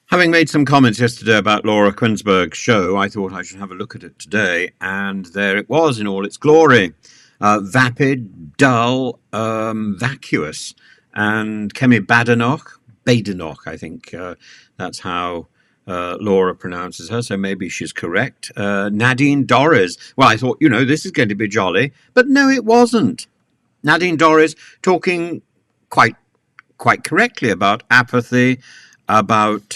Having made some comments yesterday about Laura Kuenssberg's show, I thought I should have a look at it today, and there it was in all its glory. Vapid, dull, vacuous, and Kemi Badenoch, I think that's how Laura pronounces her, so maybe she's correct. Nadine Dorries. Well, I thought, this is going to be jolly, but no, it wasn't. Nadine Dorries talking quite correctly about apathy, about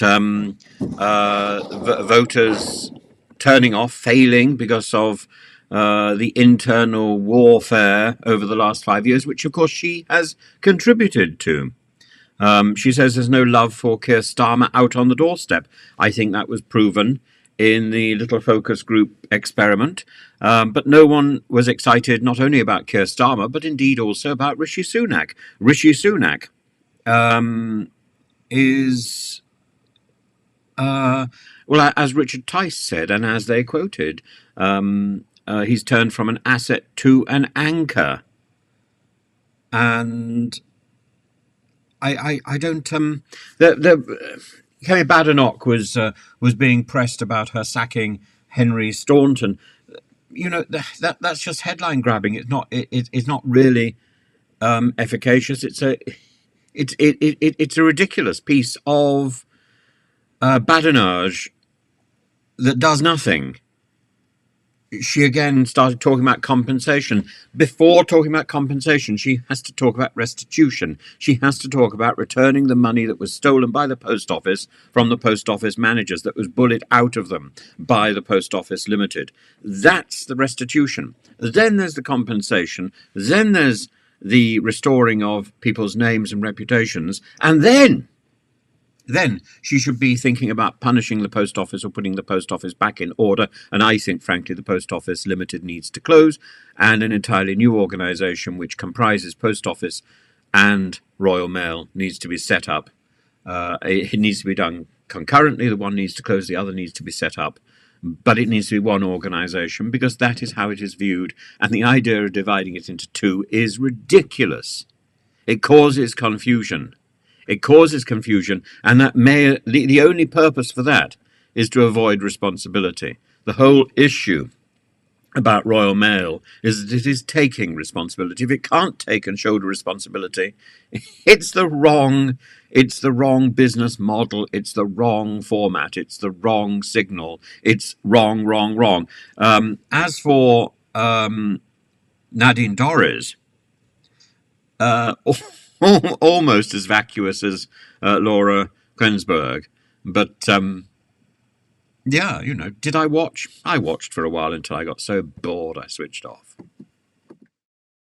voters turning off, failing because of the internal warfare over the last 5 years, which of course she has contributed to. She says there's no love for Keir Starmer out on the doorstep. I think that was proven in the little focus group experiment. But no one was excited not only about Keir Starmer, but indeed also about Rishi Sunak. Rishi Sunak is, well, as Richard Tice said, and as they quoted, he's turned from an asset to an anchor. And I don't. Kemi Badenoch was being pressed about her sacking Henry Staunton. That's just headline grabbing. It's not really efficacious. It's a ridiculous piece of badinage that does nothing. She again started talking about compensation. Before talking about compensation, she has to talk about restitution. She has to talk about returning the money that was stolen by the post office from the post office managers, that was bullied out of them by the Post Office Limited. That's the restitution. Then there's the compensation. Then there's the restoring of people's names and reputations. And then she should be thinking about punishing the post office or putting the post office back in order. And I think, frankly, the Post Office Limited needs to close, and an entirely new organisation which comprises Post Office and Royal Mail needs to be set up. It needs to be done concurrently. The one needs to close, the other needs to be set up. But it needs to be one organisation, because that is how it is viewed. And the idea of dividing it into two is ridiculous. It causes confusion. It causes confusion, and the only purpose for that is to avoid responsibility. The whole issue about Royal Mail is that it is taking responsibility. If it can't take and shoulder responsibility, it's the wrong business model. It's the wrong format. It's the wrong signal. It's wrong. As for Nadine Dorries, almost as vacuous as Laura Kuenssberg. But, did I watch? I watched for a while until I got so bored I switched off.